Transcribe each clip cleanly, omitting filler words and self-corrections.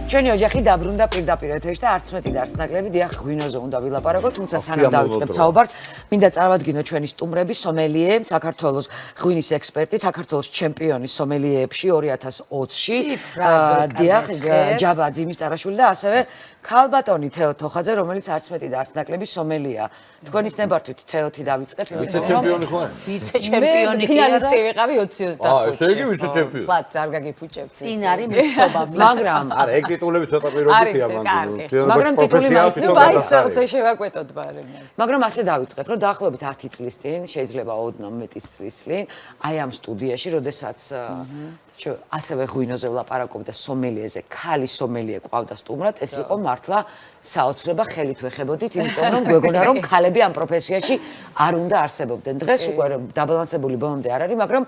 ჩვენი ოჯახი დაბრუნდა პირდაპირ ეთერში და არც მეტი და არც ნაკლები დიახ ღვინოზე უნდა ვილაპარაკოთ, თუმცა სანამ დავიწყებთ საუბარს, მინდა წარვადგინო ჩვენი სტუმრები, სომელიე, საქართველოს ღვინის ექსპერტი, საქართველოს ჩემპიონი სომელიეებში 2020-ში, დიახ, ჯაბა ძიმისტარაშვილი და ასევე ქალბატონი თეო თოხაძე, რომელიც არც მეტი და არც ნაკლები სომელია. თქვენის ნებართვით თეოთი დავიწყეთ, ვიცე-ჩემპიონი ხარ? ვიცე-ჩემპიონი ფინალისტი ვიყავი 2025-ში. ესე იგი ვიცე-ჩემპიონი. ფლატ არ გაგიფუჭებთ. წინ არის მისობა, მაგრამ არა, ეგ ტიტულები ცოტა პირობითია მაგრამ ტიტული მაინც ნუ ვაიცავ შევაკვეთოთ ბარემ. მაგრამ ასე დავიწყებ, რომ დაახლოებით 10 წლის წინ, შეიძლება ოდნავ მეტი წლის წინ, აი ამ სტუდიაში, როდესაც ასევე ღვინოზე ვლაპარაკობდა სომელიეზე, ქალი სომელიე ყავდა სტუმრად, ეს იყო მართლა საოცრება, ხელით ვეხებოდით, იმიტომ რომ გვეგონა რომ ქალები ამ პროფესიაში არ უნდა არსებობდნენ. დღეს უკვე დაბალანსებული ბოლომდე არ არის, მაგრამ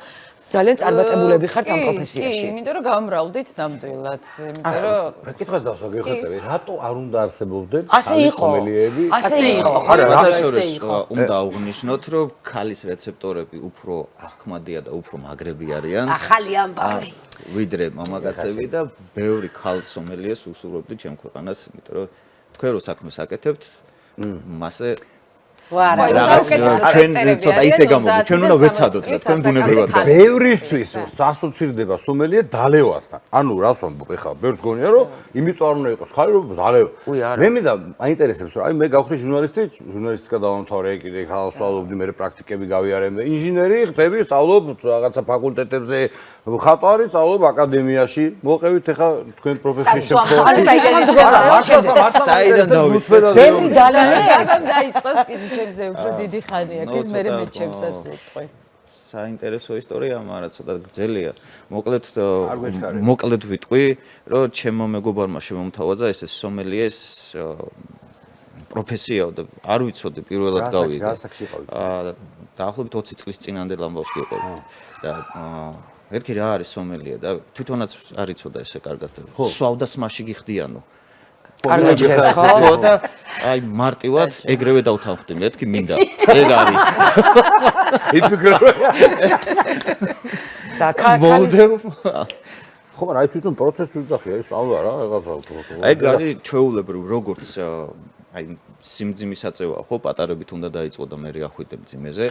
ძალიან წარმატებულები ხართ ამ პროფესიაში. კი, იმიტომ რომ გამრავლდით ნამდვილად, იმიტომ რომ კითხავს დავსაგეხაწები, რატო არ უნდა არსებობდნენ ასე იყო. სომელიეები? ასე იყო. უნდა აღვნიშნოთ, რომ ქალის რეცეპტორები უფრო აღქმადია და უფრო მაგრები არიან. ახალი ამბავი. ვიდრე მამაკაცები და ბევრი ქალ სომელიეს უსურვებდი ჩემ ქვეყანას, იმიტომ რომ თქვენ რო საქმეს აკეთებთ, მასე ჩვენ ცოტა ისე გამოგვი, ჩვენ უნდა ვეცადოთ და თქვენ ბუნებრივად და ბევრისთვის სასოცირდება სომელიე დალევასთან. ანუ რას ვამბობ ეხლა, ბევრს გონია რომ იმიტომ არ უნდა იყოს ხარი რომ დალევა. მე მინდა აინტერესებს რომ აი მე გავხდი ჟურნალისტი, ჟურნალისტიკა დავამთავრე, კიდე ხალ სწავლობდი, მე პრაქტიკები გავიარებ და ინჟინერი ხდები, სწავლობ რაღაცა ფაკულტეტებზე, ხატვარი სწავლობ აკადემიაში. მოვყევით ეხლა თქვენ პროფესიის შემთხვევაში. საიდან დავიწყეთ? ბევრი დალევა ჯაბამ დაიწყოს კიდე ჩემზე უფრო დიდი ხანია, კი მე მეჩემსაც ვიტყვი. საინტერესო ისტორია, მაგრამ ცოტა გრძელია. მოკლედ ვიტყვი, რომ ჩემო მეგობარმა შემომთავაზა ეს სომელიეს პროფესია და არ ვიცოდი პირველად გავიგე. დაახლოებით 20 წლის წინანდელ ამბავს გიყვები. და ერთი რა არის სომელია და თვითონაც არ იცოდა ესე კარგად. სვავდას მასში გიხდიანო. კარგად გიხდე ხო? და აი მარტივად ეგრევე დავთანხმდი, მეთქი მინდა. ეგ არის. იფიქრე. და მოვდებ. ხო, მაგრამ აი თვითონ პროცესი უძახია, ის სწავლა რა, რაღაცა. ეგ არის ჩვეულებრივ, როგორც აი სიმძიმის აწევა ხო, პატარებით უნდა დაიწყო და მე ახვიდე მძიმეზე.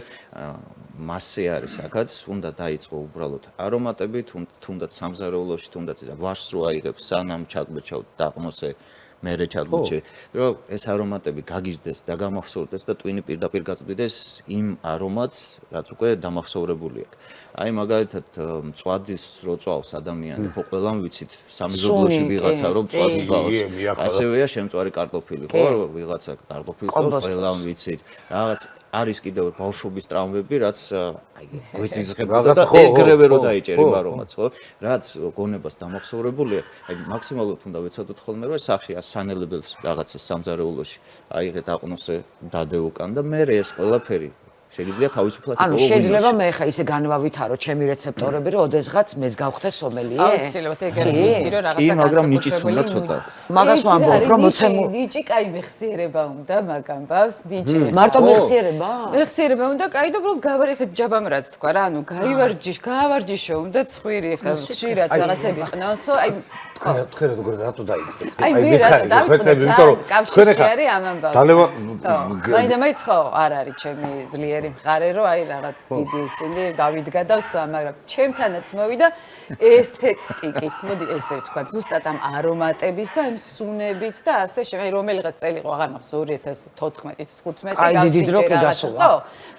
მასე არის აქაც, უნდა დაიწყო უბრალოდ არომატები, თუნდაც სამზარეულოში, თუნდაც ვაშს რო აიღებს, სანამ ჩაგბეჭავ დაყნოსე მერე ჩაგუჩე, რომ ეს არომატები გაგიჟდეს და გამახსოვრდეს და ტვინი პირდაპირ გაწვდიდეს იმ არომატს, რაც უკვე დამახსოვრებული აქვს. აი მაგალითად მწვადის რო წვავს ადამიანი, ხო ყველამ ვიცით, სამეზობლოში ვიღაცა რო მწვადს წვავს. ასევეა შემწვარი კარტოფილი, ხო, ვიღაცა კარტოფილს წვავს, ყველამ ვიცით. რაღაც არის კიდევ ბავშვობის ტრავმები, რაც აი გვეზიზღებოდა და ეგრევე რო დაიჭერი არომატს, ხო? რაც გონებას დამახსოვრებულია, აი მაქსიმალურად უნდა ვეცადოთ ხოლმე რომ სახში ასანელებელს რაღაცა სამზარეულოში აიღეთ აყნოსე დადე უკან და მე ეს ყველაფერი შეიძლება თავისუფლად ანუ შეიძლება მე ხა ისე განვავითარო ჩემი რეცეპტორები რომ ოდესღაც მეც გავხდე სომელიე? აუცილებლად ეგრე ვიცი რომ რაღაცა კი, მაგრამ ნიჭიც უნდა ცოტა. მაგას ვამბობ რომ მოცემულ ნიჭი კაი მეხსიერება უნდა მაგამ ბავს ნიჭი. მარტო მეხსიერება? მეხსიერება უნდა კაი და უბრალოდ გავარიხეთ ჯაბამ რაც თქვა რა, ანუ გავარჯიშო უნდა ცხვირი ხა ხშირად რაღაცები ყნოსო, აი თქვენ როგორ რატო დაიწყეთ? აი მე რატო დავიწყე, იმიტომ რომ კავშირი არის ამ ამბავში. დალევა მაინდა ხო არ არის ჩემი ძლიერი მხარე რომ აი რაღაც დიდი ისინი დავიდგა და ვსვა, მაგრამ ჩემთანაც მოვიდა ესთეტიკით, მოდი ესე ვთქვა, ზუსტად ამ არომატების და ამ სუნებით და ასე შემე რომელიღაც წელი იყო აღარ მახსოვს 2014-15 აი დიდი დრო კი გასულა. ხო,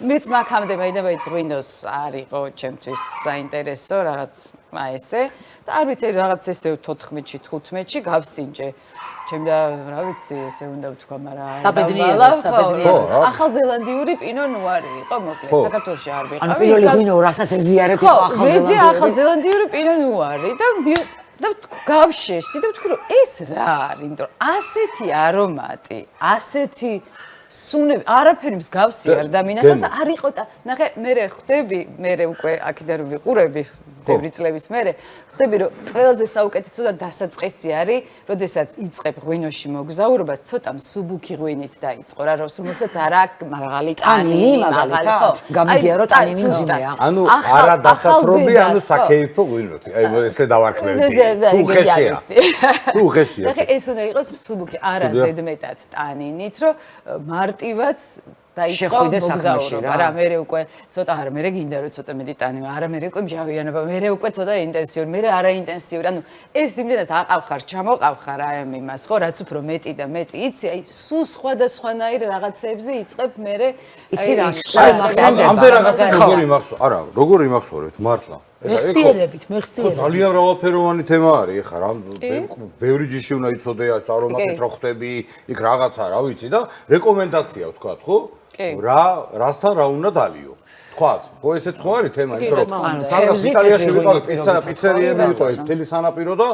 მეც მაგამდე მაინდა ღვინოს არისო ჩემთვის საინტერესო რაღაც აი ესე და არ ვიცი რაღაც ესე 14-ში 15-ში გავსინჯე. ჩემ და რა ვიცი ესე უნდა ვთქვა, მაგრამ საბედნიერო. ახალზელანდიური პინო ნუარი იყო მოკლედ საქართველოში არ ვიყავი. ანუ პირველი ღვინო რასაც ეზიარეთ იყო ახალზელანდიური. ხო, ახალზელანდიური პინო ნუარი და გავშეშდი და ვთქვი რომ ეს რა არის, იმიტომ რომ ასეთი არომატი, ასეთი სუნები არაფერი მსგავსი არ დამინახავს და არ იყო და ნახე მე ხვდები, მე უკვე აქედან რომ ვიყურები ბევრი წლების მერე ხვდები რომ ყველაზე საუკეთესო და დასაწყისი არის, როდესაც იწყებ ღვინოში მოგზაურობას, ცოტა მსუბუქი ღვინით დაიწყო რა, რომელსაც არ აქვს მაღალი ტანინი, მაგალითად, გამიგია რომ ტანინი მძიმეა. ანუ არა დასათრობი, ანუ საქეიფო ღვინოთი. აი ესე დავარქმევდი. თუ ხეშია. და ეს უნდა იყოს მსუბუქი, არა ზედმეტად ტანინით, რომ მარტივად დაიწყო მოგზაურობა რა მე უკვე ცოტა არა მე გინდა რომ ცოტა მეტი ტანი არა მე უკვე მჟავიანობა მე უკვე ცოტა ინტენსიური მე არა ინტენსიური ანუ ეს იმდენად აყავხარ ჩამოყავხარ აი იმას ხო რაც უფრო მეტი და მეტი იცი აი სულ სხვადასხვანაირ რაღაცებზე იწყებ მე იცი რა ამდენ რაღაცა როგორი მახსოვს არა როგორი მახსოვრეთ მართლა მეხსიერებით ძალიან მრავალფეროვანი თემა არის ეხლა რა ბევრი ჯიში უნდა იცოდე ეს არომატით რო ხვდები იქ რაღაცა რა ვიცი და რეკომენდაცია ვთქვა ხო რასთან რა უნდა დალიო თქვა ხო ესეც ხო არის თემა იმიტომ რომ სადღაც იტალიაში ვიყავი პიცერიები იყო ეს მთელი სანაპირო და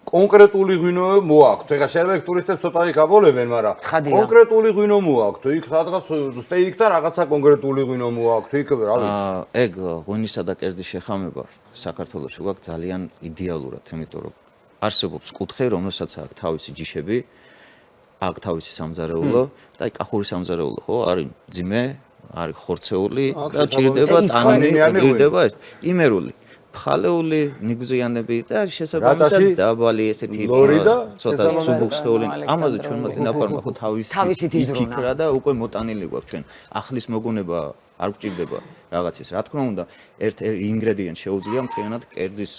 კონკრეტული ღვინო მოაქვთ ეხლა შეიძლება იქ ტურისტებს ცოტა გაბოლებენ მაგრამ კონკრეტული ღვინო მოაქვთ იქ სადღაც სტეიქთან რაღაცა კონკრეტული ღვინო მოაქვთ იქ რა ვიცი ეგ ღვინისა და კერძის შეხამება საქართველოში გვაქვს ძალიან იდეალურად იმიტომ რომ არსებობს კუთხე რომელსაც აქვს თავისი ჯიშები აქვს თავისი სამზარეულო და აი კახური სამზარეულო ხო არის ძიმე არის ხორცეული და ჭირდება ტანინი ჭირდება ეს იმერული ხალეული ნიგზიანები და შესაბამისად დაბალი ესეთი ცოტა სუბუქსეული ამაზე ჩვენ მოწინაპარმა ხო თავისი ფიქრა და უკვე მოტანილი გვაქვს ჩვენ ახლის მოგონება არ გვჭირდება რაღაცის რა თქმა უნდა ერთ ინგრედიენტს შეუძლია მთლიანად კერძის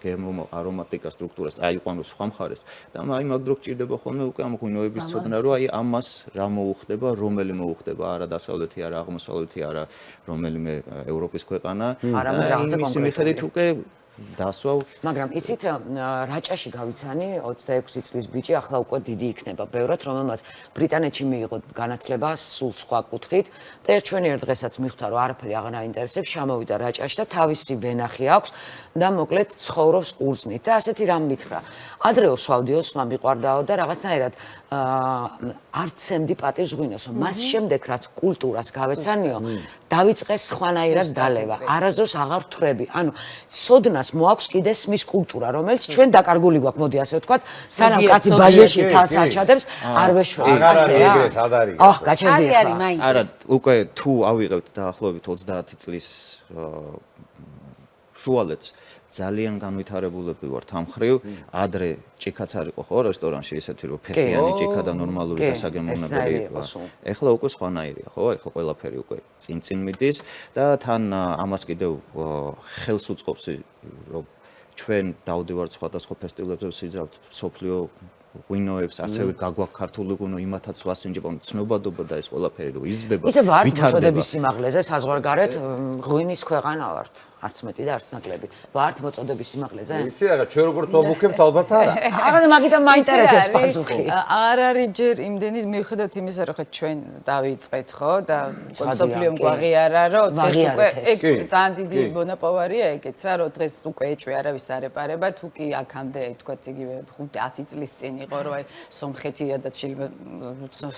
გემო არომატიკა სტრუქტურას აიყვანოს სხვა მხარეს და აი მაგ დრო გჭირდება ხოლმე უკვე ამ ღვინოების ცოდნა რომ აი ამას რა მოუხდება რომელი მოუხდება არა დასავლეთი არა აღმოსავლეთი არა რომელიმე ევროპის ქვეყანა იმის მიხედვით უკვე დასვავ მაგრამ იცით რაჭაში გავიცანი 26 წლის ბიჭი ახლა უკვე დიდი იქნება ბევრად რომელმაც ბრიტანეთში მიიღო განათლება სულ სხვა კუთხით და ჩვენი ერთ დღესაც მიხვდა რომ არაფერი აღარ აინტერესებს შემოვიდა რაჭაში და თავისი ვენახი აქვს და მოკლედ ცხოვრობს ყურძნით და ასეთი რამ მითხრა ადრე ვსვავდიო სმა მიყვარდაო და რაღაცნაირად არც ემდი პატივს ღვინოსო მას შემდეგ რაც კულტურას გავეცანიო დავიწყეს სხვანაირად დალევა არასდროს აღარ ვთვრები ანუ სოდნას მოაქვს კიდე სმის კულტურა რომელიც ჩვენ დაკარგული გვაქვს მოდი ასე ვთქვათ სანამ კაცი ბაჟეში თავს აჩადებს არ ვეშვები ასეა აჰ გაჩერდი არა უკვე თუ ავიღებთ დაახლოებით 30 წლის შუალედს ძალიან განვითარებულები ვართ ამ ხრივ ადრე ჭიქაც არ იყო ხო რესტორანში ისეთი რომ ფეხიანი ჭიქა და ნორმალური დასაგემოვნებელი იყო ეხლა უკვე სხვანაირია ხო ეხლა ყველაფერი უკვე წინ მიდის და თან ამას კიდევ ხელს უწყობს რომ ჩვენ დავდივართ სხვადასხვა ფესტივალებზე ვსიძავთ სოფლიო ღვინოებს ასევე გაგვაქვს ქართული ღვინო იმათაც ვასინჯებთ ცნობადობა და ეს ყველაფერი რომ იზრდება ისე ვართ მოწოდების სიმაღლეზე საზღვარგარეთ ღვინის ქვეყანა ვართ არც მეტი და არც ნაკლები ვართ მოწოდების სიმაღლეზე იცი რა ჩვენ როგორც ობუქებთ ალბათ არა აღარ მაგითაც მაინტერესებს პასუხი არ არის ჯერ იმდენი მიუხედავად იმისა რომ ჩვენ დავიწყეთ ხო და სოფლიო გვაღიარა რომ ეს უკვე ეგ ძალიან დიდი მონაპოვარია ეგეც რა რომ დღეს უკვე ეჭვი არავის არ ეპარება თუ კი აქამდე თქვათ იგივე 5-10 წლის წინ იყო რომ აი სომხეთია და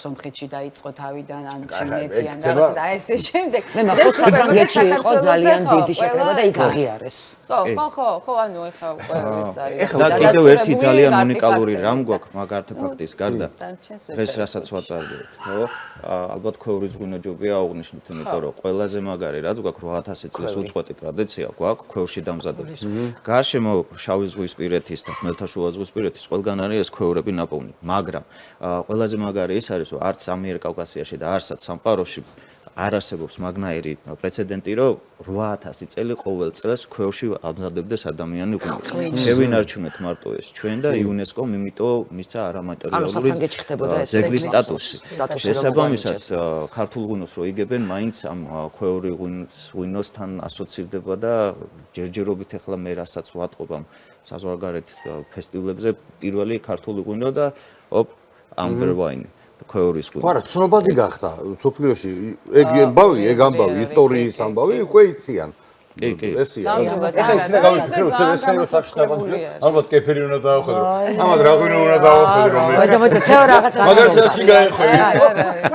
სომხეთში დაიწყო თავიდან ან ჩინეთიან რაღაც და ესე შემდეგ მე მახსოვს საფრანგეთში იყო ძალიან დიდი შეკრება და იქ აღიარეს. ხო, ანუ ეხა უკვე ეს არის. ეხლა კიდევ ერთი ძალიან უნიკალური რამ გვაქვს მაგ არტეფაქტის გარდა. ეს რასაც ვაწარებთ, ხო? ალბათ ქვევრის ღვინოჯობია აღნიშნეთ, იმიტომ რომ ყველაზე მაგარი რაც გვაქვს 8000 წლის უწყვეტი ტრადიცია გვაქვს ქვევში დამზადების. გარშემო შავი ზღვისპირეთის და ხმელთაშუა ზღვისპირეთის ყველგან არის ეს ქვევრები ნაპოვნი, მაგრამ ყველაზე მაგარი ის არის, რომ არც ამიერკავკასიაში და არცაც სამყაროში არ არსებობს მაგნაირი პრეცედენტი, რომ 8000 წელი ყოველ წელს ქვევში ამზადებდეს ადამიანი ღვინოს. შევინარჩუნეთ მარტო ეს ჩვენ და იუნესკომ იმიტომ მისცა არამატერიალური ძეგლის სტატუსი. შესაბამისად, ქართულ ღვინოს რო იგებენ, მაინც ამ ქვევრი ღვინოსთან ასოცირდება და ჯერჯერობით ახლა მე რასაც ვატყობ ამ საზღვარგარეთ ფესტივალებზე, პირველი ქართული ღვინო და ამბერ ვაინი. ქვევრის ღვინო. ხო, რა ცნობადი გახდა სოფლიოში. ეგ ამბავი, ისტორიის ამბავი უკვე იციან. ესია. ეხლა ისე გავიქცე რომ ცერესნაირო სახში დავადგინე. ალბათ კეფერი უნდა დაახვედრო. ამათ რა ღვინო უნდა დაახვედრო მე. მოიცა თეო რაღაცა. მაგას ასე გაეხვევი.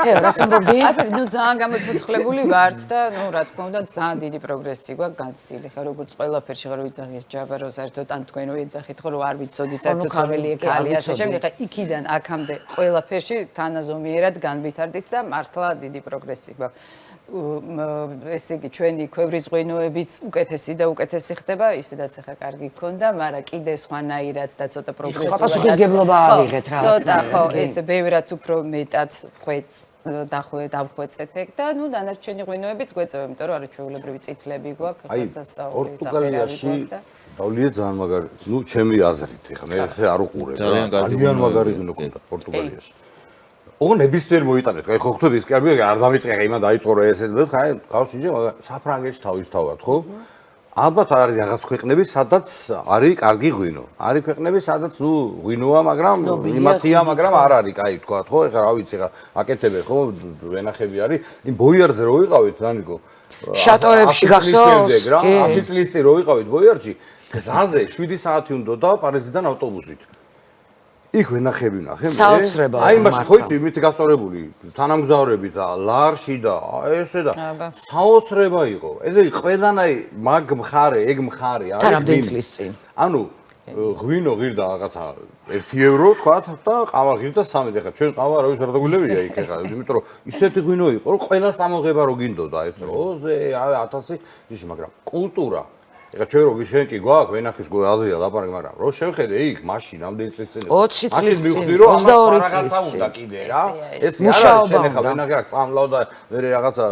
თეო რა სამბობდი? აფერი, ნუ ძალიან გამოცოცხლებული ვართ და ნუ რა თქმა უნდა ძალიან დიდი პროგრესი გვაქვს განცდილი. ხა როგორც ყველაფერში ხა რო ვიძახის ჯაბა რო საერთოდ ან თქვენ რო ეძახით ხო რომ არ ვიცოდი საერთოდ სომელიე ქალი ასე შემდეგ. ხა იქიდან აქამდე ყველაფერში თანაზომიერად განვითარდით და მართლა დიდი პროგრესი გვაქვს. ესე იგი ჩვენი ქვევრის ღვინოებიც უკეთესი და უკეთესი ხდება, ისედაც ახლა კარგი გქონდა, მაგრამ კიდე სხვანაირად და ცოტა პროგრესულად. პასუხისგებლობა ავიღეთ რა. ცოტა ხო, ესე ბევრად უფრო მეტად ხვეწ დავხვეწეთ ეგ და ნუ დანარჩენი ღვინოებიც გვეწევა, იმიტომ რომ არაჩვეულებრივი წითლები გვაქვს, სასწაული საფერავი გვაქვს და დავლიე ძალიან მაგარი, ნუ ჩემი აზრით, ეხლა მე არ უყურებ. ძალიან მაგარი ღვინო ქონდა პორტუგალიაში. ოღონდ ნებისმიერ მოიტანეთ, აი ხო ხვდები ის კი არ დამიწყე, იმან დაიწყო რა ესე, ხა გავს ისე, მაგრამ საფრანგეთში თავისთავად, ხო? ალბათ არის რაღაც ქვეყნები, სადაც არის კარგი ღვინო. არის ქვეყნები, სადაც ნუ ღვინოა, მაგრამ იმათია, მაგრამ არ არის, კაი თქვა, ხო? ეხლა რა ვიცი, ხა აკეთებენ, ხო? ვენახები არის. იმ ბოიარდზე რო ვიყავით, რანიკო. შატოებში გახსოვს? 100 წლის წინ რო ვიყავით ბოიარდში, გზაზე 7 საათი უნდა და პარიზიდან ავტობუსით. იქ ვენახები ნახე მე. საოცრება. აი მაშინ ხო იცი მით გასწორებული თანამგზავრები და ლარში და ესე და საოცრება იყო. ესე ყველანაი მაგ მხარე, ეგ მხარე არის. რამდენი წლის წინ? ანუ ღვინო ღირდა რაღაცა 1 ევრო თქვათ და ყავა ღირდა 3. ეხლა ჩვენ ყავა რა ვიცი რა დაგულევია იქ ეხლა, იმიტომ რომ ისეთი ღვინო იყო, რომ ყველა სამოღება რო გინდოდა, ეს 1000 ისე, მაგრამ კულტურა ეხლა ჩვენ რო ვიშენ კი გვაქვს ვენახის აზია ლაპარაკი, მაგრამ რო შევხედე იქ მაშინ რამდენი წლის წინ 20 წლის წინ, მივხვდი რომ 22 რაღაცა უნდა კიდე რა. ეს არ მუშაობა არის შენ ეხლა ვენახი აქ წამლავ და მე რაღაცა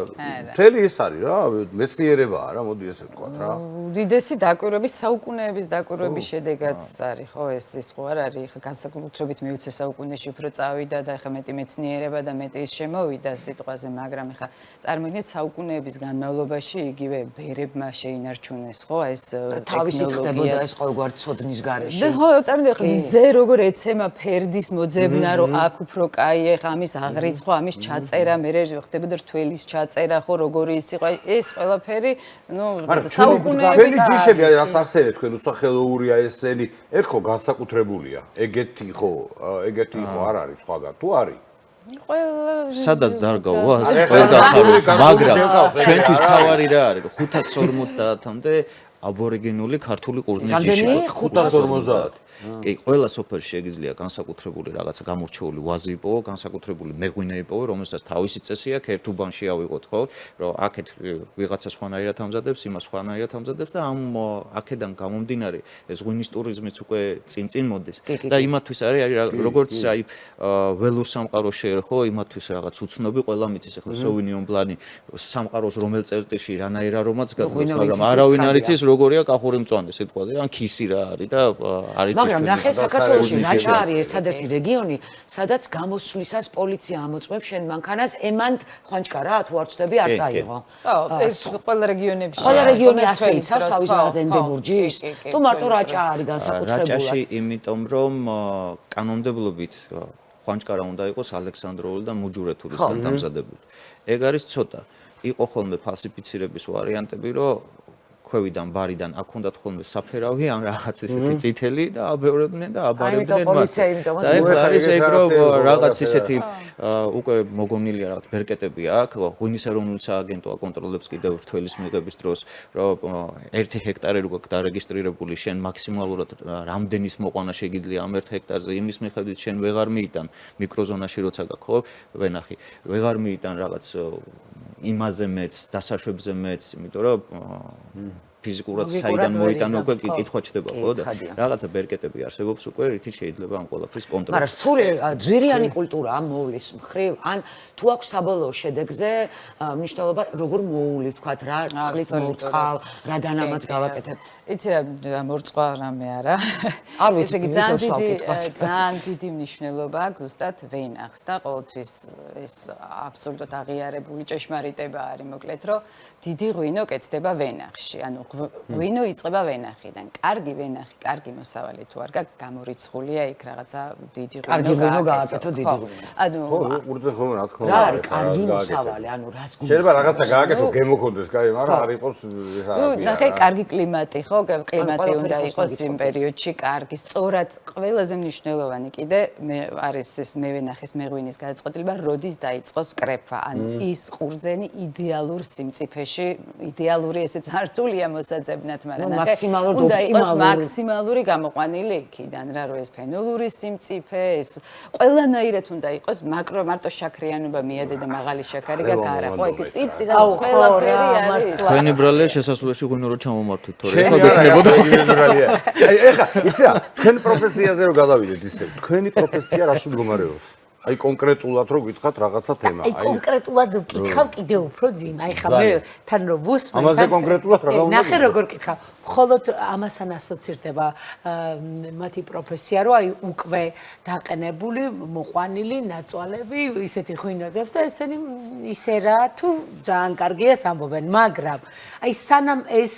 მთელი ეს არის რა, მეცნიერებაა რა, მოდი ესე ვთქვათ რა. უდიდესი დაკვირვების საუკუნეების დაკვირვების შედეგად არის ხო ეს ხო არ არის ხა განსაკუთრებით მე-20 საუკუნეში უფრო წავიდა და ხა მეტი მეცნიერება და მეტი ის შემოვიდა სიტყვაზე, მაგრამ ხა წარმოიდგინეთ საუკუნეების განმავლობაში იგივე ბერებმა შეინარჩუნეს ხო ეს თავისით ხდებოდა ეს ყოველგვარი ცოდნის გარეშე. და ხო წარმოიდგინეთ ხა მზე როგორ ეცემა ფერდის მოძებნა რომ აქ უფრო კაი ხა ამის აღრიცხვა, ამის ჩაწერა, მე ხდებოდა რთველის ჩაწერა ხო როგორი ის იყო ეს ყველაფერი ნუ საუკუნეების ჩვენი ჯიშები რაც ახსენეთ თქვენ უსახელოურია ესენი, ეგ ხო განსაკუთრებულია. ეგეთი ხო არ არის სხვაგან თუ არის? სადაც დარგავა მაგრამ ჩვენთვის თავარი რა არის რომ 550-მდე აბორიგენული ქართული ყურძნის ჯიში 550. კი, ყველა სოფელში შეგიძლია განსაკუთრებული რაღაცა გამორჩეული ვაზი იპოვო, განსაკუთრებული მეღვინე იპოვო, რომელსაც თავისი წესი აქვს, ერთ უბანში ავიღოთ, ხო, რომ აქეთ ვიღაცა სხვანაირად ამზადებს, იმას სხვანაირად ამზადებს და ამ აქედან გამომდინარე ეს ღვინის ტურიზმიც უკვე წინ მოდის. და იმათთვის არის როგორც აი ველურ სამყაროს შეერხო, იმათთვის რაღაც უცნობი ყველა მიწის ახლა სოვინიონ ბლანი სამყაროს რომელ წერტილში რანაირ არომაც გადის, მაგრამ არავინ არ იცის როგორია კახური მწვანე სიტყვაზე, ან ქისი რა არის და არის მაგრამ ნახე საქართველოში რაჭა არის ერთადერთი რეგიონი, სადაც გამოსვლისას პოლიცია ამოწმებს შენ მანქანას ემანთ ხვანჭკა რა თუ არ ვწდები არ წაიღო. ხო, ეს ყველა რეგიონებში. ყველა რეგიონი ასე იცავს თავის რაღაც ენდებურჯის. თუ მარტო რაჭა არის განსაკუთრებულად. რაჭაში იმიტომ რომ კანონმდებლობით ხვანჭკა რა უნდა იყოს ალექსანდრიული და მუჯურეთურისგან დამზადებული. ეგ არის ცოტა. იყო ხოლმე ფალსიფიცირების ვარიანტები, რომ ქვევიდან ბარიდან აქ უნდათ ხოლმე საფერავი ან რაღაც ისეთი წითელი და აბევრებდნენ და აბარებდნენ მას. და ეხლა არის ეგ რომ რაღაც ისეთი უკვე მოგონილია რაღაც ბერკეტები აქ, ღვინის ეროვნული სააგენტო აკონტროლებს კიდევ რთველის მიღების დროს, რომ 1 ჰექტარი რო გაქვს დარეგისტრირებული, შენ მაქსიმალურად რამდენის მოყვანა შეგიძლია ამ 1 ჰექტარზე, იმის მიხედვით შენ ვეღარ მიიტან მიკროზონაში როცა გაქვს, ხო? ვენახი, ვეღარ მიიტან რაღაც იმაზე მეც, დასაშვებზე მეც, იმიტომ რომ ფიზიკურად საიდან მოიტანო უკვე კითხვა ჩდება ხო და რაღაცა ბერკეტები არსებობს უკვე რითიც შეიძლება ამ ყველაფრის კონტროლი. მაგრამ სრული ძვირიანი კულტურაა მოვლის მხრივ, ან თუ აქვს საბოლოო შედეგზე მნიშვნელობა როგორ მოული ვთქვათ რა წყლით მორწყავ, რა დანამაც გავაკეთებ. იცი რა მორწყვა რამე არა. არ ვიცი, ესე იგი ძალიან დიდი მნიშვნელობა აქვს ზუსტად ვენახს და ყოველთვის ეს აბსოლუტურად აღიარებული ჭეშმარიტება არის მოკლედ რომ დიდი ღვინო კეთდება ვენახში. ანუ ღვინო იწყება ვენახიდან. კარგი ვენახი, კარგი მოსავალი თუ არ გაქვს, გამორიცხულია იქ რაღაცა დიდი ღვინო. კარგი ღვინო გააკეთო დიდი ღვინო. ანუ ურთე ხოლმე რა თქმა რა არის კარგი მოსავალი, ანუ რას გულს. შეიძლება რაღაცა გააკეთო, გემოქონდეს, კაი, მაგრამ არ იყოს ეს არაფერი. ნახე, კარგი კლიმატი ხო, კლიმატი უნდა იყოს იმ პერიოდში კარგი, სწორად ყველაზე მნიშვნელოვანი კიდე არის ეს მევენახის მეღვინის გადაწყვეტილება, როდის დაიწყოს კრეფა, ანუ ის ყურძენი იდეალურ სიმწიფეში, იდეალური ესე ძართულია მოსაძებნად, მაგრამ ნახე, უნდა იყოს მაქსიმალური გამოყვანილი იქიდან, რა რო ეს ფენოლური სიმწიფე, ეს ყველანაირად უნდა იყოს, მარტო შაქრიანობა მიადე და მაღალი შაქარი გაგარა, ხო, ეგ წიწი და ყველაფერი არის. თქვენი ბრალია შესასრულში ღვინო რო ჩამომართვით, თორე ეხლა გექნებოდა ინდივიდუალია. ეხლა იცი რა, თქვენ პროფესიაზე რო გადავიდეთ ისე, თქვენი პროფესია რაში მდგომარეობს? აი კონკრეტულად რო გითხათ რაღაცა თემა. აი კონკრეტულად ვკითხავ კიდე უფრო ძიმ. აი ხა მე თან რო ვუსმენ. ამაზე კონკრეტულად რა გაუნდა? ნახე როგორ გითხავ. მხოლოდ ამასთან ასოცირდება მათი პროფესია, რომ აი უკვე დაყენებული, მოყვანილი ნაწვალები ისეთი ღვინოდებს და ესენი ისე რა თუ ძალიან კარგია ამბობენ, მაგრამ აი სანამ ეს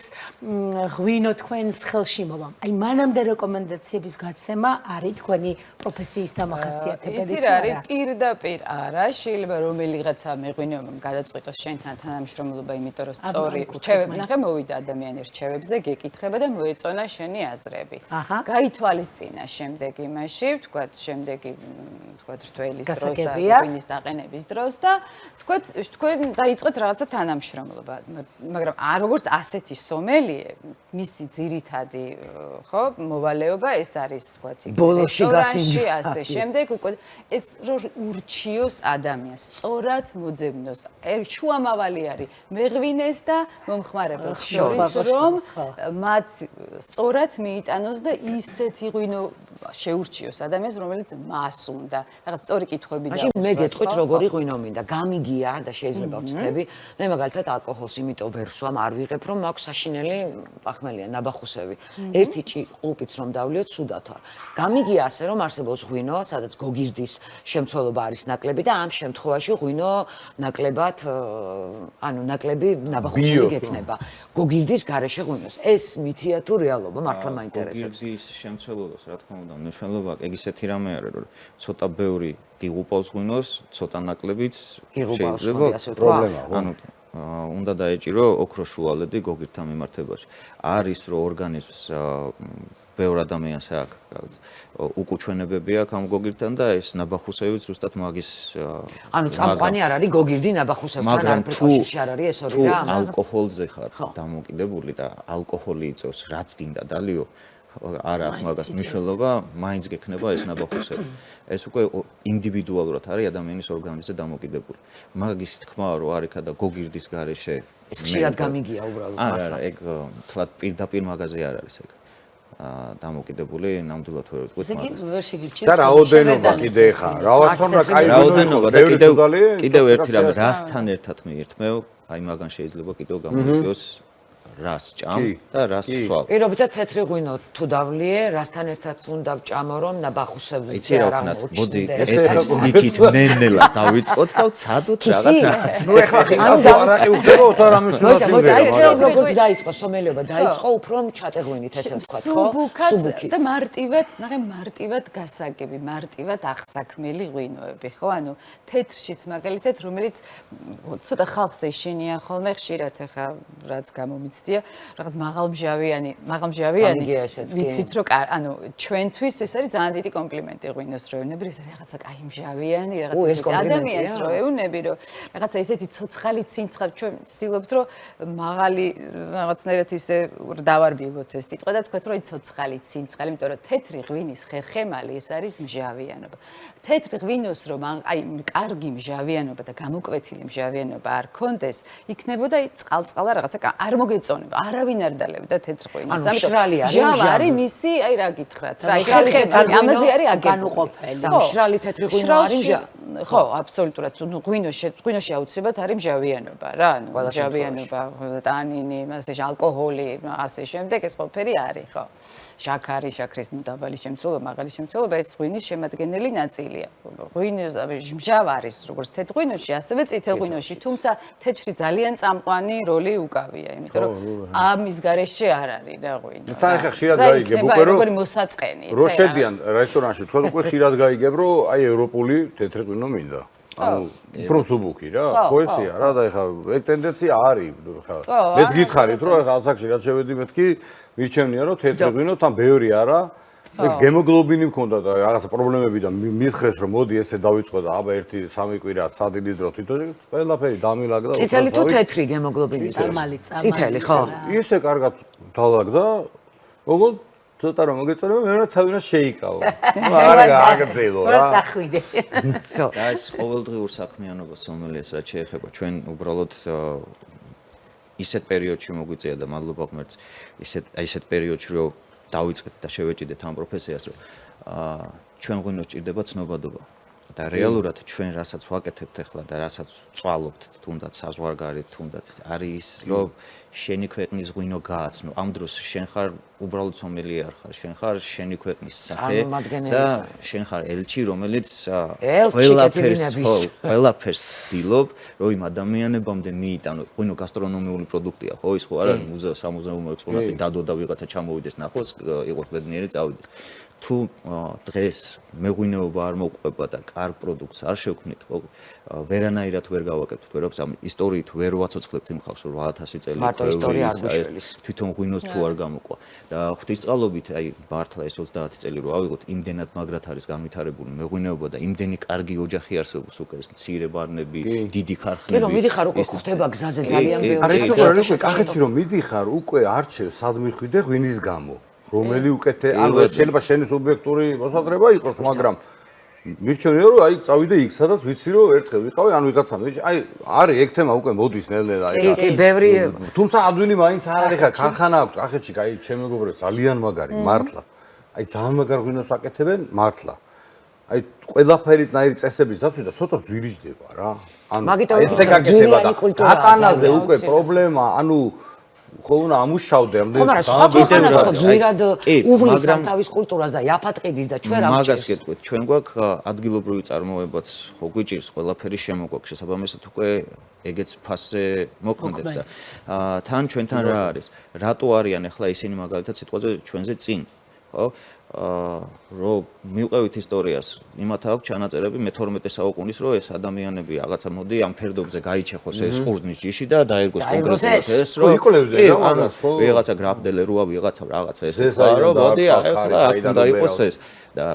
ღვინო თქვენს ხელში მოვა, აი მანამდე რეკომენდაციების გაცემა არის თქვენი პროფესიის დამახასიათებელი. იცი რა არის? პირდაპირ არა, შეიძლება რომელიღაცა მეღვინეობამ გადაწყვიტოს შენთან თანამშრომლობა, იმიტომ რომ სწორი რჩევები, ნახე მოვიდა ადამიანი რჩევებზე, გეკითხება და მოეწონა შენი აზრები. გაითვალისწინა შემდეგ იმაში, ვთქვათ, შემდეგი რთველის დროს და ღვინის დაყენების დროს და თქვენ დაიწყეთ რაღაცა თანამშრომლობა, მაგრამ როგორც ასეთი სომელიე, მისი ძირითადი ხო, მოვალეობა ეს არის, ვთქვათ, რესტორანში, ასე შემდეგ, უკვე ეს რომ ურჩიოს ადამიანს, სწორად მოძებნოს. შუამავალი არის მეღვინეს და მომხმარებელს შორის, რომ მათ სწორად მიიტანოს და ისეთი ღვინო შეურჩიოს ადამიანს, რომელიც მას უნდა. რაღაც სწორი კითხვები მაშინ მე გეტყვით როგორი ღვინო მინდა. გამიგია და შეიძლება ვწდები. მე მაგალითად ალკოჰოლს იმიტომ ვერ ვსვამ, არ ვიღებ, რომ მაქვს საშინელი პახმელია, ნაბახუსები. ერთი ყლუპიც რომ დავლიოთ, ცუდად ვარ. გამიგია ასე, რომ არსებობს ღვინო, სადაც გოგირდის შემცველობა არის ნაკლები და ამ შემთხვევაში ღვინო ნაკლებად, ანუ ნაკლები ნაბახუსები გექნება. გოგირდის გარეშე ღვინოს. ეს მითია თუ რეალობა, მართლა მაინტერესებს. გოგირდის შემცველობას, რა თქმა უნდა, მნიშვნელობა ეგ ისეთი რამე არის, რომ ცოტა ბევრი გიღუპავს ღვინოს, ცოტა ნაკლებიც შეიძლება პრობლემაა. ანუ უნდა დაეჭირო ოქროს შუალედი გოგირდთან მიმართებაში. არის რომ ორგანიზმს ბევრ ადამიანს აქვს რაღაც უკუჩვენებები აქვს ამ გოგირდთან და ეს ნაბახუსები ზუსტად მაგის ანუ წამყვანი არ არის გოგირდი ნაბახუსებთან არ პროფესიაში არ არის ეს ორი რა თუ ალკოჰოლზე ხარ დამოკიდებული და ალკოჰოლი იწევს რაც გინდა დალიო არ აქვს მაგას მნიშვნელობა მაინც გექნება ეს ნაბახუსები ეს უკვე ინდივიდუალურად არის ადამიანის ორგანიზმზე დამოკიდებული მაგის თქმა რომ არ იქა და გოგირდის გარეშე ეს ხშირად გამიგია უბრალოდ არა ეგ თლად პირდაპირ მაგაზე არ არის ეგ დამოკიდებული ნამდვილად ვერ ვთქვით მაგრამ ვერ შეგირჩევს და რაოდენობა კიდე ხა რაოდენობა და კაი რაოდენობა და კიდევ ერთი რამე რასთან ერთად მიირთმევ აი მაგან შეიძლება კიდევ გამოიწვიოს რას ჭამ და რას ვსვავ პირობითად თეთრი ღვინო თუ დავლიე რასთან ერთად უნდა ვჭამო რომ ნაბახუსებზე არ ამოჩნდეს მოდი ეთერს იქით ნენელა დავიწყოთ და ვცადოთ რაღაც ნუ ეხლა არაყი უხდება თუ არ ამიშვილებს მოდი აი როგორც დაიწყო სომელიობა დაიწყო უფრო ჩატე ღვინით ესე ვთქვა ხო სუბუქად და მარტივად ნახე მარტივად გასაგები მარტივად აღსაქმელი ღვინოები ხო ანუ თეთრშიც მაგალითად რომელიც ცოტა ხალხს ეშინია ხოლმე ხშირად ახლა რაც გამომიც რაღაც მაღალმჟავიანი ვიცით რომ ანუ ჩვენთვის ეს არის ძალიან დიდი კომპლიმენტი ღვინოს რო ეუნები ეს არის რაღაცა კაი მჟავიანი რაღაცა ისეთი ადამიანს რო ეუნები რომ რაღაცა ისეთი ცოცხალი ცინცხა ჩვენ ვცდილობთ რომ მაღალი რაღაცნაირად ისე დავარბილოთ ეს სიტყვა და თქვათ რომ ცოცხალი ცინცხალი იმიტომ რომ თეთრი ღვინის ხერხემალი ეს არის მჟავიანობა თეთრი ღვინოს რომ აი კარგი მჟავიანობა და გამოკვეთილი მჟავიანობა არ ქონდეს იქნებოდა წყალწყალა რაღაცა არ მოგეწონება არავინ არ დალებდა თეთრ ღვინოს ამიტომ ჟავარი მისი აი რა გითხრათ რა ხერხემალი ამაზე არის აგებული განუყოფელი მშრალი თეთრი ღვინო არის ხო, აბსოლუტურად. ნუ ღვინოში აუცილებლად არის მჟავიანობა რა, ანუ მჟავიანობა, ტანინი, ასე ალკოჰოლი, ასე შემდეგ ეს ყველაფერი არის, ხო. შაქარი, შაქრის დაბალი შემცველობა, მაღალი შემცველობა ეს ღვინის შემადგენელი ნაწილია. ღვინის მჟავ არის როგორც თეთრ ღვინოში, ასევე წითელ ღვინოში, თუმცა თეთრი ძალიან წამყვანი როლი უკავია, იმიტომ რომ ამის გარეშე არ არის რა ღვინო. თან ახლა ხშირად გაიგებ უკვე რომ როგორი მოსაწყენი, რო შედიან რესტორანში, თქვენ უკვე ხშირად გაიგებ რომ აი ევროპული თეთრი ღვინო მინდა. ანუ უფრო მსუბუქი რა, ხო ესეა რა და ეხლა ეგ ტენდენცია არის ხა. ეს გითხარით რომ ეხლა ასაკში რაც შევედი მეთქი მირჩევნია რომ თეთრი ღვინო თან ბევრი არა. ეგ გემოგლობინი მქონდა და რაღაცა პრობლემები და მითხრეს რომ მოდი ესე დავიწყო და აბა 1-3 კვირა სადილის დრო თვითონ ყველაფერი დამილაგდა. წითელი თუ თეთრი გემოგლობინი? წითელი, ხო. ისე კარგად დავაგდა. ოღონდ ცოტა რომ მოგეწონება მე რა თავინას შეიკავა. არა გაგძელო რა. რა წახვიდე. ხო. და ეს ყოველდღიურ საქმიანობას რომელიას რაც შეეხება ჩვენ უბრალოდ ისეთ პერიოდში მოგვიწია და მადლობა ღმერთს ისეთ პერიოდში რომ დავიწყეთ და შევეჭიდეთ ამ პროფესიას რომ ჩვენ ღვინოს ჭირდება ცნობადობა და რეალურად ჩვენ რასაც ვაკეთებთ ახლა და რასაც წვალობთ თუნდაც საზღვარგარეთ თუნდაც არის რომ შენი ქვეყნის ღვინო გააცნო ამ დროს შენ ხარ უბრალოდ სომელიე არ ხარ შენ ხარ შენი ქვეყნის სახე და შენ ხარ ელჩი რომელიც ყველაფერს ცდილობ რომ იმ ადამიანებამდე მიიტანო ღვინო გასტრონომიული პროდუქტია ხო ის ხო არ არის მუზეუმ სამუზეუმო ექსპონატი დადო და ვიღაცა ჩამოვიდეს ნახოს იყოს ბედნიერი წავიდეს თუ დღეს მეღვინეობა არ მოყვება და კარგ პროდუქტს არ შევქმნით, ხო, ვერანაირად ვერ გავაკეთებთ, ვერ აქვს ამ ისტორიით ვერ ვაცოცხლებთ იმ ხალხს, რომ 1000 წელი მარტო ისტორია არ გუშველის. თვითონ ღვინოს თუ არ გამოყვა. და ღვთისწყალობით, აი, მართლა ეს 30 წელი რო ავიღოთ, იმდენად მაგრად არის განვითარებული მეღვინეობა და იმდენი კარგი ოჯახი არსებობს უკვე ეს მცირე ბარნები, დიდი ქარხნები. კი, რომ მიდიხარ უკვე ხდება გზაზე ძალიან ბევრი. არა, კახეთში რომ მიდიხარ, უკვე არჩევ სად მიხვიდე ღვინის გამო. რომელი უკეთე ანუ შეიძლება შენი სუბიექტური მოსაზრება იყოს, მაგრამ მირჩევნია რომ აი წავიდე იქ სადაც ვიცი რომ ერთხელ ვიყავი ან ვიღაცამ აი არის ეგ თემა უკვე მოდის ნელ-ნელა აი კი ბევრი თუმცა ადვილი მაინც არ არის ხა ქარხანა აქვს კახეთში აი ჩემ მეგობრებს ძალიან მაგარი მართლა აი ძალიან მაგარ ღვინოს აკეთებენ მართლა აი ყველაფერიტნაირი წესების დაცვით და ცოტა ზვირიჯდება რა ანუ ესე გაკეთება და ატანაზე უკვე პრობლემა ანუ ხოლმე ამუშავდე ამდენ ხო მაგრამ სხვა ქვეყანას ხო ძვირად უვლის ამ თავის კულტურას და იაფატყიდის და ჩვენ რა ვჭირს მაგას გეტყვით ჩვენ გვაქვს ადგილობრივი წარმოებაც ხო გვიჭირს ყველაფერი შემოგვაქვს შესაბამისად უკვე ეგეც ფასზე მოქმედებს და თან ჩვენთან რა არის რატო არიან ახლა ისინი მაგალითად სიტყვაზე ჩვენზე წინ ხო რომ მივყევით ისტორიას იმათ აქვს ჩანაწერები მე-12 საუკუნის რომ ეს ადამიანები რაღაცა მოდი ამ ფერდობზე გაიჩეხოს ეს ყურძნის ჯიში და დაერგოს კონკრეტულად ეს რომ იკვლევდნენ რა მაგას ხო ვიღაცა გრაფდელე როა ვიღაცა რაღაცა ეს რომ მოდი ახლა აქ უნდა იყოს ეს და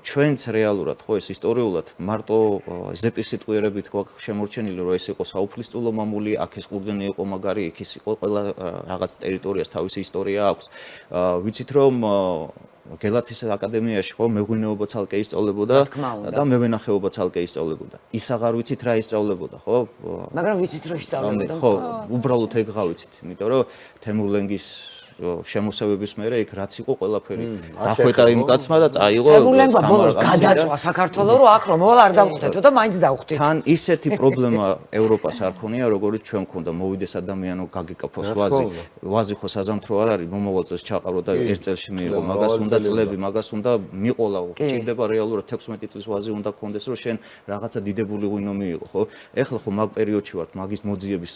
ჩვენც რეალურად ხო ეს ისტორიულად მარტო ზეპის სიტყვიერებით გვაქვს შემორჩენილი რომ ეს იყო საუფლისწულო მამული აქ ეს ყურძენი იყო მაგარი იქ ის იყო ყველა რაღაც ტერიტორიას თავისი ისტორია აქვს ვიცით რომ გელათის აკადემიაში ხო მეღვინეობა ცალკე ისწავლებოდა და მევენახეობა ცალკე ისწავლებოდა. ის აღარ ვიცით რა ისწავლებოდა, ხო? მაგრამ ვიცით რა ისწავლებოდა. ხო, უბრალოდ ეგ გავიცით, იმიტომ რომ თემურლენგის შემოსევების მერე იქ რაც იყო ყველაფერი დახვეთა იმ კაცმა და წაიღო თემურლენგმა ბოლოს გადაწვა საქართველოს რომ აქ რომ მოვალ არ დავხვდეთო და მაინც დავხვდით. თან ისეთი პრობლემა ევროპას არ ქონია როგორც ჩვენ ქონდა მოვიდეს ადამიანო გაგიკაფოს ვაზი ხო საზამთრო არ არის მომავალ წელს ჩაყარო და ერთ წელში მიიღო მაგას უნდა წლები მაგას უნდა მიყოლა ჭირდება რეალურად 16 წლის ვაზი უნდა გქონდეს რომ შენ რაღაცა დიდებული ღვინო მიიღო ხო ეხლა ხო მაგ პერიოდში ვართ მაგის მოძიების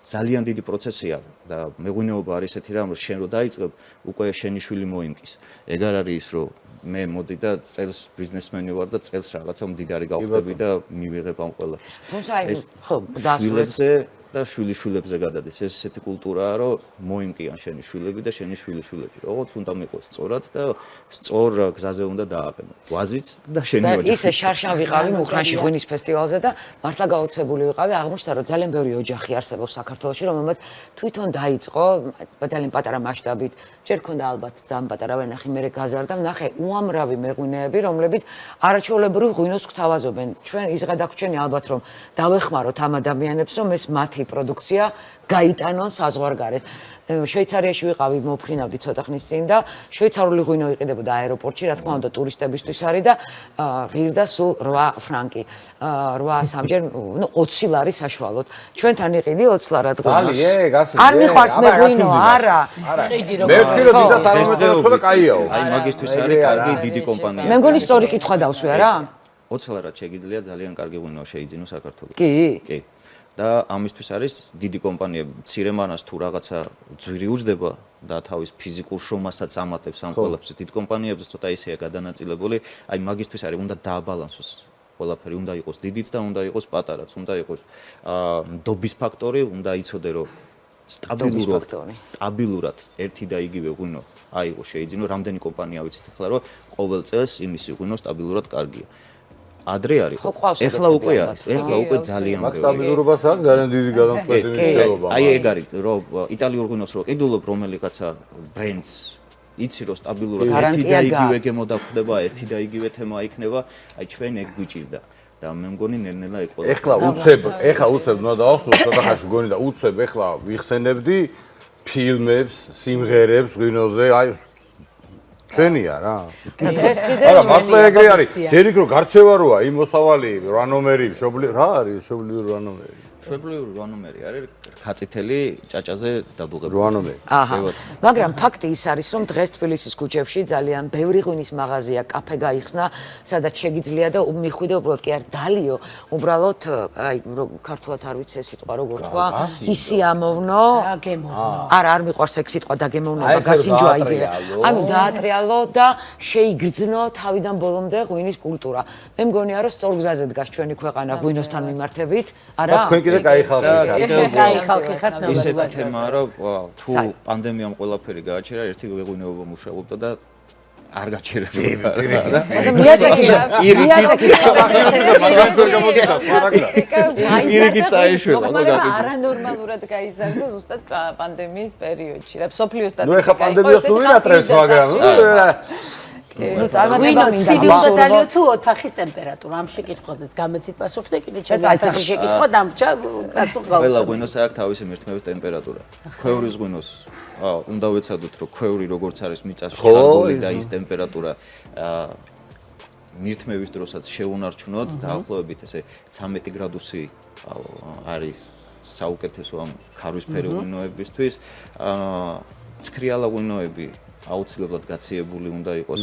ძალიან დიდი პროცესია და მეღვინეობა არის ესეთი რამ რომ შენ რო დაიწყებ უკვე შენი შვილი მოიმკის ეგ არ არის ის რომ მე მოდი და წელს ბიზნესმენი ვარ და წელს რაღაცა მდიდარი გავხდები და მივიღებ ამ ყველაფერს თუმცა ეს ხო დასრულებზე და შვილიშვილებზე გადადის ეს ესეთი კულტურაა რომ მოიმკიან შენი შვილები და შენი შვილიშვილები როგორც უნდა მიყოს სწორად და სწორ გზაზე უნდა დააყენო ვაზიც და შენი ოჯახი და ისე შარშან ვიყავი მუხრანში ღვინის ფესტივალზე და მართლა გაოცებული ვიყავი აღმოჩნდა რომ ძალიან ბევრი ოჯახი არსებობს საქართველოში რომელმაც თვითონ დაიწყო ძალიან პატარა მასშტაბით ჯერ ქონდა ალბათ ძალიან პატარა ვენახი მე გაზარდა ვნახე უამრავი მეღვინეები რომლებიც არაჩვეულებრივ ღვინოს გვთავაზობენ ჩვენ იზღა დაგვრჩენი ალბათ რომ დავეხმაროთ ამ ადამიანებს რომ ეს მათი მათი პროდუქცია გაიტანონ საზღვარგარეთ. შვეიცარიაში ვიყავი, მოფრინავდი ცოტა ხნის წინ და შვეიცარიული ღვინო იყიდებოდა აეროპორტში, რა თქმა უნდა, ტურისტებისთვის არის და ღირდა სულ 8 ფრანკი. 8 სამჯერ, 20 ლარი საშუალოდ. ჩვენთან იყიდი 20 ლარად ღვინოს. არ მიყვარს მე ღვინო, არა. ყიდი მე ვთქვი რომ დიდად არ მომეწონა და კაიაო. აი მაგისთვის არის კარგი დიდი კომპანია. მე მგონი სწორი კითხვა დავსვე, არა? 20 ლარად შეგიძლია ძალიან კარგი ღვინო შეიძინო საქართველოს. კი. კი. და ამისთვის არის დიდი კომპანიები, მცირე მანას თუ რაღაცა ძვირი უჯდება და თავის ფიზიკურ შრომასაც ამატებს ამ ყველაფერს, დიდ კომპანიებზე ცოტა ისეა გადანაწილებული, აი მაგისთვის არის უნდა დააბალანსოს ყველაფერი, უნდა იყოს დიდიც და უნდა იყოს პატარაც, უნდა იყოს ნდობის ფაქტორი, უნდა იცოდე რომ სტაბილურად ერთი და იგივე ღვინო აიღო შეიძინო, რამდენი კომპანია ვიცით ახლა რომ ყოველ წელს იმისი ღვინო სტაბილურად კარგია. ადრე არის. ეხლა უკვე არის. ეხლა უკვე ძალიან მაგ სტაბილურობას აქვს ძალიან დიდი გადამწყვეტი მნიშვნელობა. აი ეგ არის რომ იტალიურ ღვინოს რო ყიდულობ რომელიღაცა ბრენდს იცი რომ სტაბილურად ერთი და იგივე გემოდახვდება, ერთი და იგივე თემა იქნება, აი ჩვენ ეგ გვიჭირდა. და მე მგონი ნელ-ნელა ეყოლა. ეხლა უცებ უნდა დავასრულო ცოტა ხანში მგონი და უცებ ეხლა ვიხსენებდი ფილმებს, სიმღერებს ღვინოზე, აი ჩვენია რა. დღეს კიდე არა, მართლა ეგრე არის. ჯერ იქ რო გარჩევა როა, იმ მოსავალი, რა ნომერი, მშობლიური, რა არის მშობლიური რა ნომერი? მშობლიური რა ნომერი არის? ხაწითელი ჭაჭაზე დაბუღებული. რა ნომერი. აჰა. მაგრამ ფაქტი ის არის, რომ დღეს თბილისის ქუჩებში ძალიან ბევრი ღვინის მაღაზია, კაფე გაიხსნა, სადაც შეგიძლია და მიხვიდე უბრალოდ კი არ დალიო, უბრალოდ აი ქართულად არ ვიცი ეს სიტყვა როგორ თქვა, ისი ამოვნო. არა, არ მიყვარს ეგ სიტყვა დაგემოვნობა, გასინჯვა იგივე. ანუ დაატრიალო და შეიგრძნო თავიდან ბოლომდე ღვინის კულტურა. მე მგონია რომ სწორ გზაზე დგას ჩვენი ქვეყანა ღვინოსთან მიმართებით, არა? თქვენ კიდე კაი ხალხი ხალხი ხართ ისეთი თემაა რომ თუ პანდემიამ ყველაფერი გააჩერა, ერთი გვეღვინეობა მუშაობდა და არ გაჩერებულა. ირიგი წაიშველა. არანორმალურად გაიზარდა ზუსტად პანდემიის პერიოდში. და სოფლიო ნუ ეხა სტატისტიკა პანდემიას თუ ვინატრებს მაგრამ ნუ წარმატება მინდა სიდიოდა დალიო თუ ოთახის ტემპერატურა ამ შეკითხვაზეც გამეცით პასუხი და კიდე ჩემი ოთახის შეკითხვა დამრჩა პასუხი გავუწევ. ყველა ღვინოს აქვს თავისი მირთმევის ტემპერატურა. ქვევრის ღვინოს უნდა ვეცადოთ რომ ქვევრი როგორც არის მიწაში ჩადგული და ის ტემპერატურა მირთმევის დროსაც შეუნარჩუნოთ დაახლოებით ესე 13 გრადუსი არის საუკეთესო ამ ქარვისფერი ღვინოებისთვის. ცქრიალა ღვინოები აუცილებლად გაციებული უნდა იყოს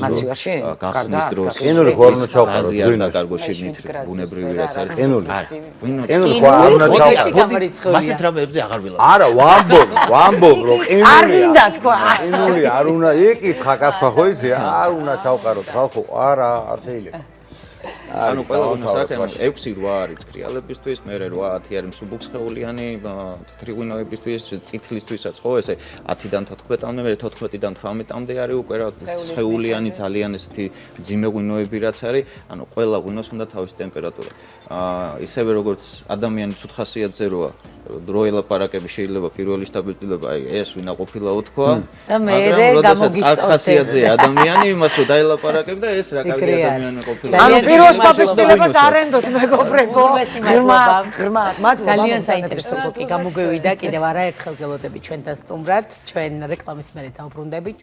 გახსნის დროს. ენური ხო არ უნდა ჩავყაროთ ღვინოს კარგო შეგნით ბუნებრივი რაც არის. ენური ღვინოს ენური ხო არ უნდა ჩავყაროთ. მასეთ რამეებზე აღარ ვილაპარაკ. არა, ვამბობ რომ არ მინდა თქვა. ენური არ უნდა ეკითხა კაცმა ხო იცი? არ უნდა ჩავყაროთ ხალხო. არა, არ შეიძლება. ანუ ყველა ღვინოს აქვს 6-8 არის ცქრიალებისთვის, მერე 8-10 არის მსუბუქსხეულიანი, თეთრი ღვინოებისთვის, წითლისთვისაც ხო, ესე 10-დან 14-მდე, მერე 14-დან 18-მდე არის უკვე რა სხეულიანი ძალიან ესეთი ძიმე ღვინოები რაც არის, ანუ ყველა ღვინოს უნდა თავისი ტემპერატურა. ისევე როგორც ადამიანი ცუდ ხასიათზე როა, დრო ელაპარაკები შეიძლება პირველი სტაბილურობა, აი ეს ვინა ყოფილა უთქვა. და მერე გამოგისწორდეს. ხასიათზე ადამიანი იმას რომ დაელაპარაკებ და ეს რა კარგი ადამიანი ყოფილა. ანუ პირველ სტაბილურობას არენდოთ მეგობრებო. ღრმად, ძალიან საინტერესო კი გამოგვივიდა კიდევ არაერთხელ გელოდები ჩვენთან სტუმრად, ჩვენ რეკლამის მერე დავბრუნდებით.